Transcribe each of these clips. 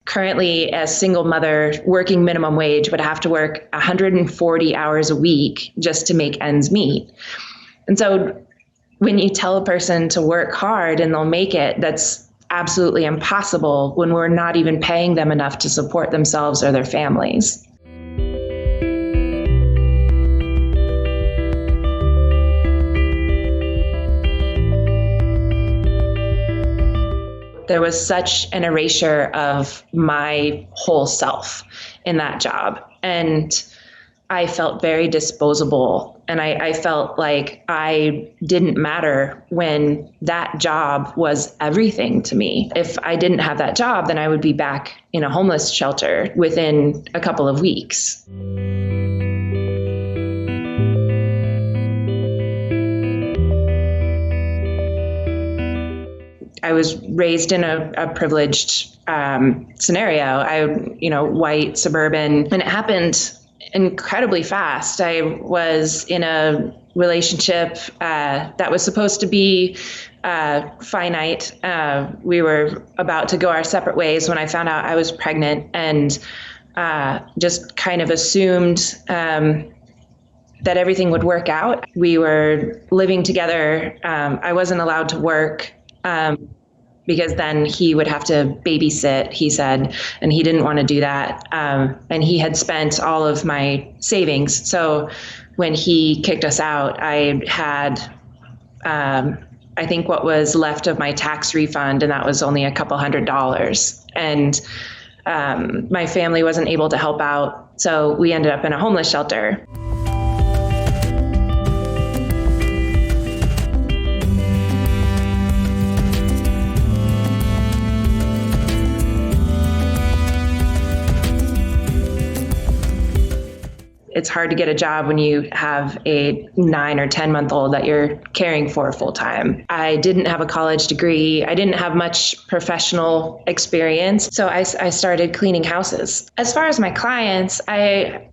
currently a single mother working minimum wage would have to work 140 hours a week just to make ends meet. And so when you tell a person to work hard and they'll make it, that's absolutely impossible when we're not even paying them enough to support themselves or their families. There was such an erasure of my whole self in that job. And I felt very disposable. And I felt like I didn't matter when that job was everything to me. If I didn't have that job, then I would be back in a homeless shelter within a couple of weeks. I was raised in a privileged scenario. White, suburban, and it happened incredibly fast. I was in a relationship that was supposed to be finite. We were about to go our separate ways when I found out I was pregnant, and just kind of assumed that everything would work out. We were living together. I wasn't allowed to work. Because then he would have to babysit, he said, and he didn't want to do that. And he had spent all of my savings. So when he kicked us out, I had, I think what was left of my tax refund, and that was only a couple $100s. And my family wasn't able to help out. So we ended up in a homeless shelter. It's hard to get a job when you have a 9 or 10-month-old that you're caring for full time. I didn't have a college degree. I didn't have much professional experience. So I started cleaning houses. As far as my clients, I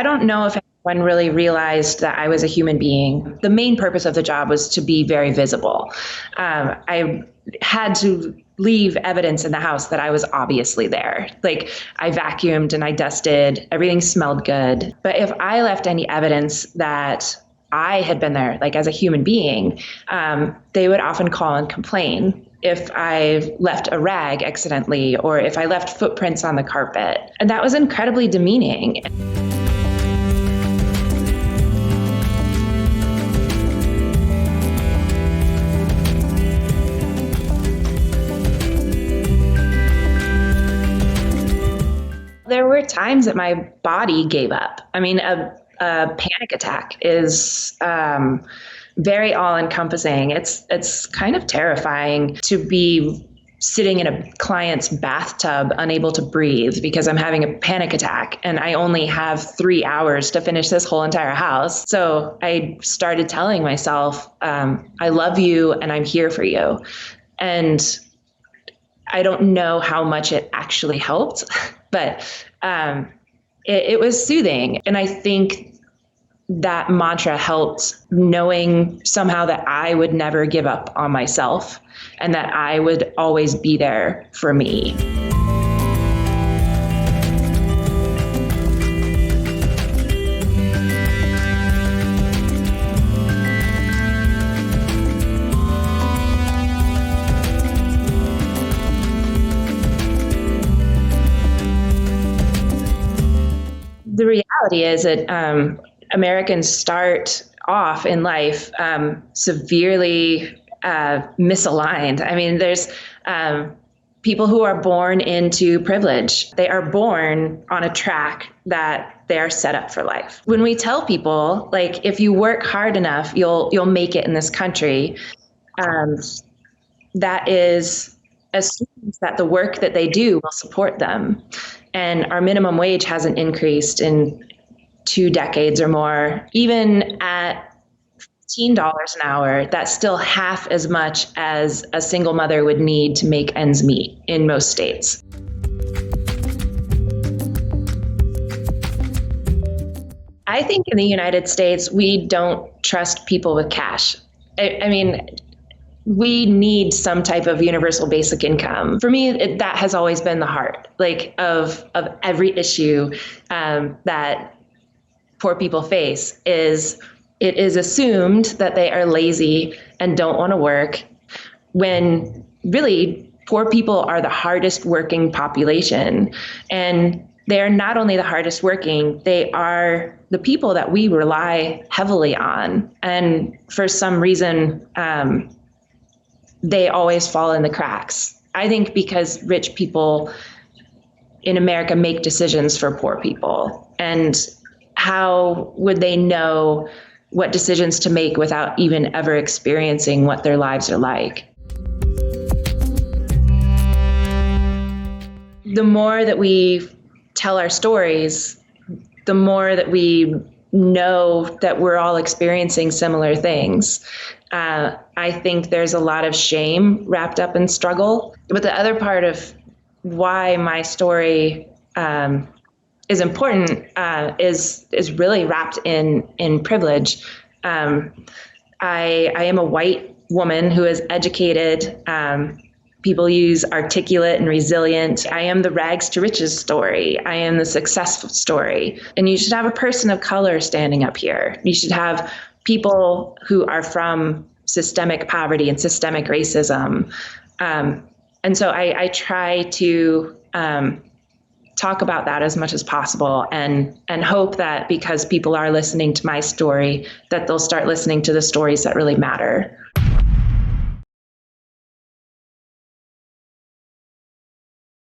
don't know if anyone really realized that I was a human being. The main purpose of the job was to be very visible. I had to leave evidence in the house that I was obviously there. Like, I vacuumed and I dusted, everything smelled good. But if I left any evidence that I had been there, like as a human being, they would often call and complain if I left a rag accidentally, or if I left footprints on the carpet. And that was incredibly demeaning. There were times that my body gave up. I mean, a panic attack is very all-encompassing. It's kind of terrifying to be sitting in a client's bathtub, unable to breathe because I'm having a panic attack, and I only have 3 hours to finish this whole entire house. So I started telling myself, I love you and I'm here for you. And I don't know how much it actually helped, but it was soothing. And I think that mantra helped, knowing somehow that I would never give up on myself and that I would always be there for me. The reality is that Americans start off in life severely misaligned. I mean, there's people who are born into privilege. They are born on a track that they are set up for life. When we tell people, like, if you work hard enough, you'll make it in this country, that is assumes that the work that they do will support them. And our minimum wage hasn't increased in 2 decades or more. Even at $15 an hour, that's still half as much as a single mother would need to make ends meet in most states. I think in the United States, we don't trust people with cash. I mean, we need some type of universal basic income. For me, that has always been the heart, like of every issue that poor people face. Is it is assumed that they are lazy and don't want to work, when really poor people are the hardest working population. And they are not only the hardest working, they are the people that we rely heavily on. And for some reason, they always fall in the cracks. I think because rich people in America make decisions for poor people. And how would they know what decisions to make without even ever experiencing what their lives are like? The more that we tell our stories, the more that we know that we're all experiencing similar things. I think there's a lot of shame wrapped up in struggle. But the other part of why my story is important is really wrapped in privilege. I am a white woman who is educated. People use articulate and resilient. I am the rags to riches story. I am the successful story. And you should have a person of color standing up here. You should have people who are from systemic poverty and systemic racism. And so I try to talk about that as much as possible, and hope that because people are listening to my story, that they'll start listening to the stories that really matter.